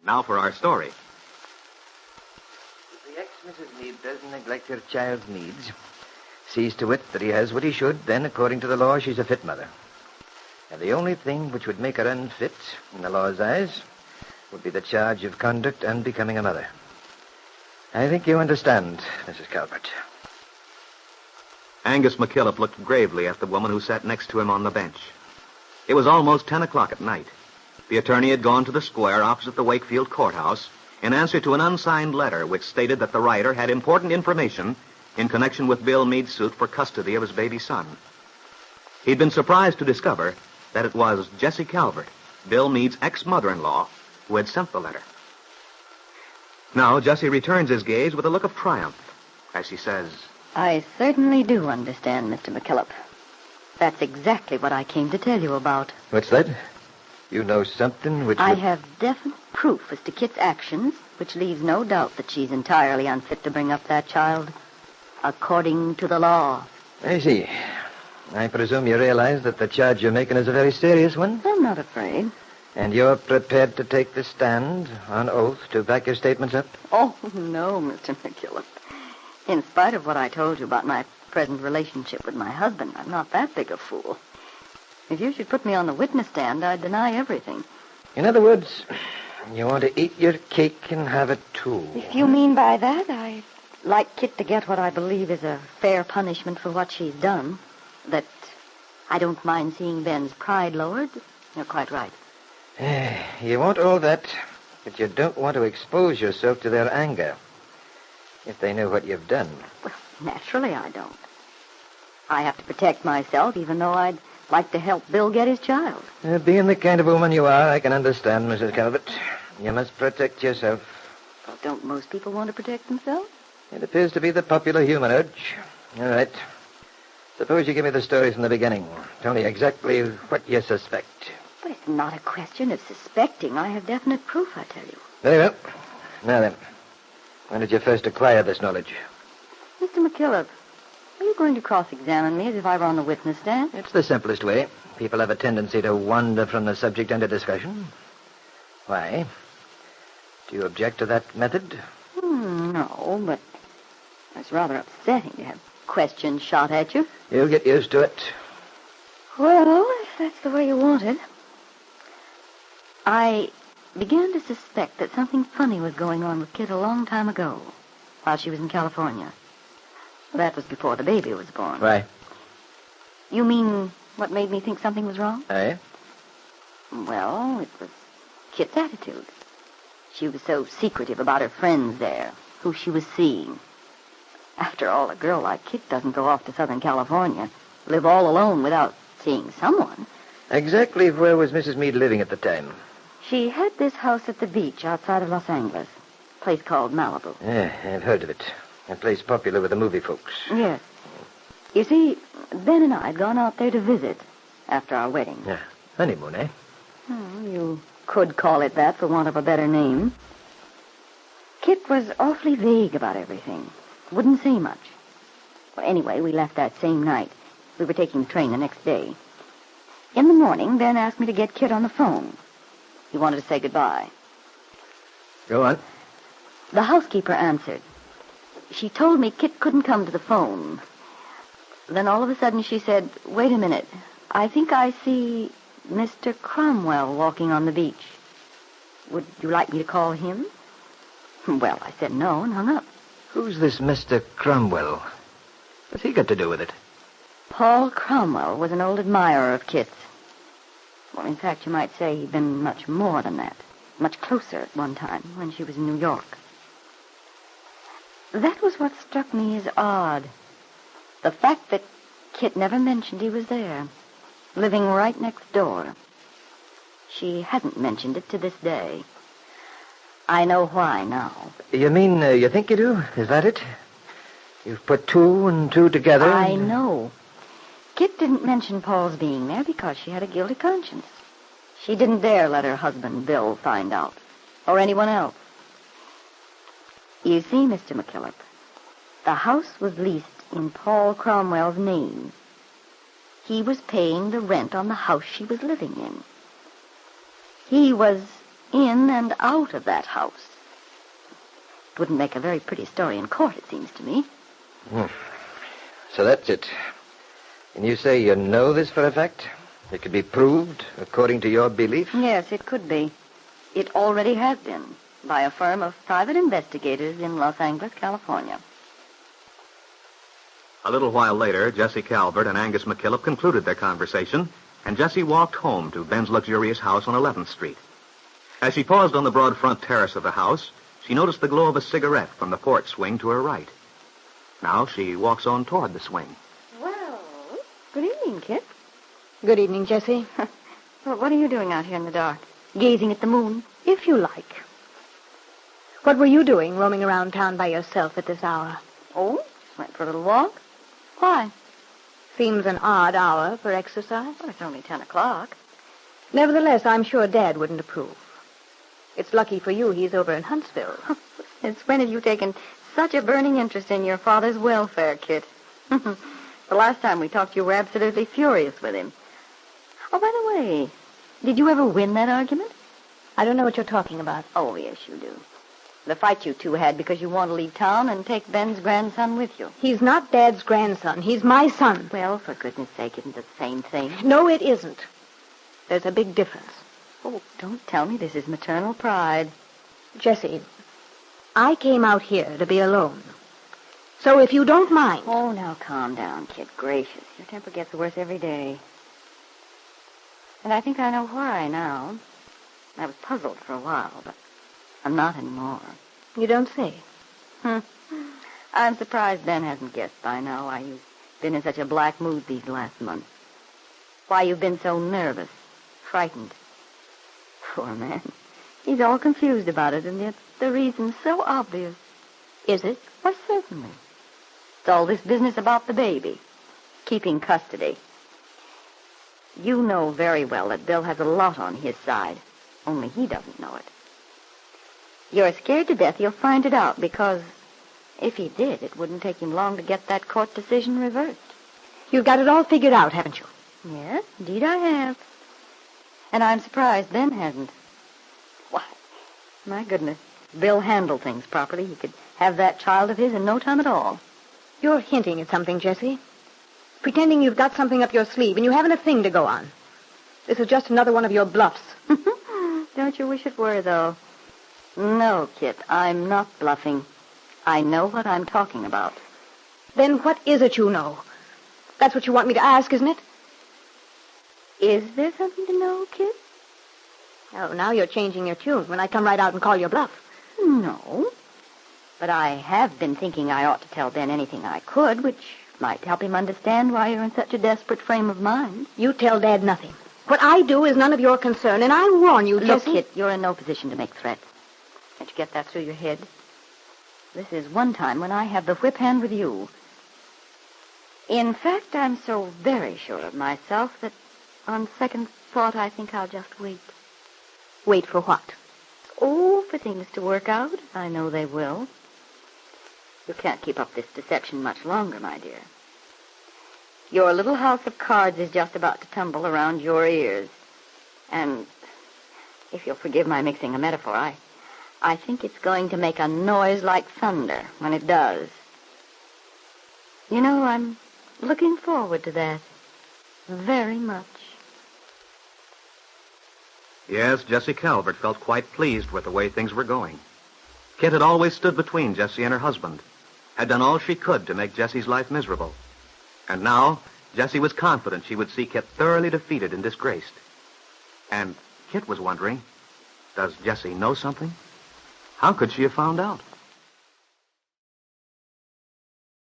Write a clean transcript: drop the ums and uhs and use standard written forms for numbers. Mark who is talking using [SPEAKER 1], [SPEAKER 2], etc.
[SPEAKER 1] Now for our story.
[SPEAKER 2] If the ex-Mrs. Meade doesn't neglect her child's needs, sees to it that he has what he should, then, according to the law, she's a fit mother. And the only thing which would make her unfit, in the law's eyes, would be the charge of conduct unbecoming a mother. I think you understand, Mrs. Calvert.
[SPEAKER 1] Angus McKillop looked gravely at the woman who sat next to him on the bench. It was almost 10 o'clock at night. The attorney had gone to the square opposite the Wakefield courthouse in answer to an unsigned letter which stated that the writer had important information in connection with Bill Meade's suit for custody of his baby son. He'd been surprised to discover that it was Jessie Calvert, Bill Meade's ex-mother-in-law, who had sent the letter. Now, Jessie returns his gaze with a look of triumph as she says,
[SPEAKER 3] I certainly do understand, Mr. McKillop. That's exactly what I came to tell you about.
[SPEAKER 2] What's that? You know something which
[SPEAKER 3] I have definite proof as to Kitt's actions, which leaves no doubt that she's entirely unfit to bring up that child, according to the law.
[SPEAKER 2] I see. I presume you realize that the charge you're making is a very serious one?
[SPEAKER 3] I'm not afraid.
[SPEAKER 2] And you're prepared to take the stand on oath to back your statements up?
[SPEAKER 3] Oh, no, Mr. McKillop. In spite of what I told you about my present relationship with my husband, I'm not that big a fool. If you should put me on the witness stand, I'd deny everything.
[SPEAKER 2] In other words, you want to eat your cake and have it too.
[SPEAKER 3] If you mean by that, I'd like Kitt to get what I believe is a fair punishment for what she's done. That I don't mind seeing Ben's pride lowered. You're quite right.
[SPEAKER 2] You want all that, but you don't want to expose yourself to their anger. If they know what you've done.
[SPEAKER 3] Well, naturally I don't. I have to protect myself, even though I'd like to help Bill get his child.
[SPEAKER 2] Being the kind of woman you are, I can understand, Mrs. Calvert. You must protect yourself.
[SPEAKER 3] Well, don't most people want to protect themselves?
[SPEAKER 2] It appears to be the popular human urge. All right. Suppose you give me the story from the beginning. Tell me exactly what you suspect.
[SPEAKER 3] But it's not a question of suspecting. I have definite proof, I tell you.
[SPEAKER 2] Very well. Now then, when did you first acquire this knowledge?
[SPEAKER 3] Mr. McKillop, are you going to cross-examine me as if I were on the witness stand?
[SPEAKER 2] It's the simplest way. People have a tendency to wander from the subject under discussion. Why? Do you object to that method?
[SPEAKER 3] No, but it's rather upsetting to have questions shot at you.
[SPEAKER 2] You'll get used to it.
[SPEAKER 3] Well, if that's the way you want it. I began to suspect that something funny was going on with Kitt a long time ago, while she was in California. That was before the baby was born.
[SPEAKER 2] Why?
[SPEAKER 3] You mean what made me think something was wrong?
[SPEAKER 2] Aye?
[SPEAKER 3] Well, it was Kitt's attitude. She was so secretive about her friends there, who she was seeing. After all, a girl like Kitt doesn't go off to Southern California, live all alone without seeing someone.
[SPEAKER 2] Exactly where was Mrs. Meade living at the time?
[SPEAKER 3] She had this house at the beach outside of Los Angeles, a place called Malibu.
[SPEAKER 2] Yeah, I've heard of it. A place popular with the movie folks.
[SPEAKER 3] Yes. You see, Ben and I had gone out there to visit after our wedding.
[SPEAKER 2] Yeah, honeymoon, eh?
[SPEAKER 3] You could call it that for want of a better name. Kitt was awfully vague about everything. Wouldn't say much. Well, anyway, we left that same night. We were taking the train the next day. In the morning, Ben asked me to get Kitt on the phone. He wanted to say goodbye.
[SPEAKER 2] Go on.
[SPEAKER 3] The housekeeper answered. She told me Kitt couldn't come to the phone. Then all of a sudden she said, wait a minute. I think I see Mr. Cromwell walking on the beach. Would you like me to call him? Well, I said no and hung up.
[SPEAKER 2] Who's this Mr. Cromwell? What's he got to do with it?
[SPEAKER 3] Paul Cromwell was an old admirer of Kitt's. Well, in fact, you might say he'd been much more than that. Much closer at one time, when she was in New York. That was what struck me as odd. The fact that Kitt never mentioned he was there, living right next door. She hasn't mentioned it to this day. I know why now.
[SPEAKER 2] You mean, you think you do? Is that it? You've put two and two together?
[SPEAKER 3] I know. Kitt didn't mention Paul's being there because she had a guilty conscience. She didn't dare let her husband, Bill, find out. Or anyone else. You see, Mr. McKillop, the house was leased in Paul Cromwell's name. He was paying the rent on the house she was living in. He was in and out of that house. It wouldn't make a very pretty story in court, it seems to me.
[SPEAKER 2] So that's it. And you say you know this for a fact? It could be proved according to your belief?
[SPEAKER 3] Yes, it could be. It already has been by a firm of private investigators in Los Angeles, California.
[SPEAKER 1] A little while later, Jessie Calvert and Angus McKillop concluded their conversation, and Jessie walked home to Ben's luxurious house on 11th Street. As she paused on the broad front terrace of the house, she noticed the glow of a cigarette from the porch swing to her right. Now she walks on toward the swing.
[SPEAKER 3] Well, good evening, Kitt.
[SPEAKER 4] Good evening, Jessie.
[SPEAKER 3] Well, what are you doing out here in the dark? Gazing at the moon?
[SPEAKER 4] If you like. What were you doing roaming around town by yourself at this hour?
[SPEAKER 3] Oh, went for a little walk. Why?
[SPEAKER 4] Seems an odd hour for exercise.
[SPEAKER 3] Well, it's only 10 o'clock.
[SPEAKER 4] Nevertheless, I'm sure Dad wouldn't approve. It's lucky for you he's over in Huntsville.
[SPEAKER 3] Since when have you taken such a burning interest in your father's welfare, Kitt? The last time we talked, you were absolutely furious with him. Oh, by the way, did you ever win that argument?
[SPEAKER 4] I don't know what you're talking about.
[SPEAKER 3] Oh, yes, you do. The fight you two had because you want to leave town and take Ben's grandson with you.
[SPEAKER 4] He's not Dad's grandson. He's my son.
[SPEAKER 3] Well, for goodness sake, isn't it the same thing?
[SPEAKER 4] No, it isn't. There's a big difference.
[SPEAKER 3] Oh, don't tell me this is maternal pride.
[SPEAKER 4] Jessie, I came out here to be alone. So if you don't mind...
[SPEAKER 3] Oh, now calm down, Kitt. Gracious. Your temper gets worse every day. And I think I know why now. I was puzzled for a while, but I'm not anymore.
[SPEAKER 4] You don't say.
[SPEAKER 3] I'm surprised Ben hasn't guessed by now why you've been in such a black mood these last months. Why you've been so nervous, frightened. Poor man. He's all confused about it, and yet the reason's so obvious.
[SPEAKER 4] Is it?
[SPEAKER 3] Why, certainly. It's all this business about the baby. Keeping custody. You know very well that Bill has a lot on his side. Only he doesn't know it. You're scared to death he'll find it out because if he did, it wouldn't take him long to get that court decision reversed.
[SPEAKER 4] You've got it all figured out, haven't you?
[SPEAKER 3] Yes, indeed I have. And I'm surprised Ben hasn't. Why, my goodness, if Bill handled things properly, he could have that child of his in no time at all.
[SPEAKER 4] You're hinting at something, Jessie. Pretending you've got something up your sleeve, and you haven't a thing to go on. This is just another one of your bluffs.
[SPEAKER 3] Don't you wish it were, though? No, Kitt, I'm not bluffing. I know what I'm talking about.
[SPEAKER 4] Then what is it you know? That's what you want me to ask, isn't it?
[SPEAKER 3] Is there something to know, Kitt?
[SPEAKER 4] Oh, now you're changing your tune when I come right out and call your bluff.
[SPEAKER 3] No. But I have been thinking I ought to tell Ben anything I could, which might help him understand why you're in such a desperate frame of mind.
[SPEAKER 4] You tell Dad nothing. What I do is none of your concern, and I warn you,
[SPEAKER 3] Look,
[SPEAKER 4] Jessie...
[SPEAKER 3] Kitt, you're in no position to make threats. Can't you get that through your head? This is one time when I have the whip hand with you. In fact, I'm so very sure of myself that on second thought I think I'll just wait.
[SPEAKER 4] Wait for what?
[SPEAKER 3] Oh, for things to work out. I know they will. You can't keep up this deception much longer, my dear. Your little house of cards is just about to tumble around your ears. And if you'll forgive my mixing a metaphor, I think it's going to make a noise like thunder when it does. You know, I'm looking forward to that very much.
[SPEAKER 1] Yes, Jessie Calvert felt quite pleased with the way things were going. Kitt had always stood between Jessie and her husband, had done all she could to make Jessie's life miserable. And now, Jessie was confident she would see Kitt thoroughly defeated and disgraced. And Kitt was wondering, does Jessie know something? How could she have found out?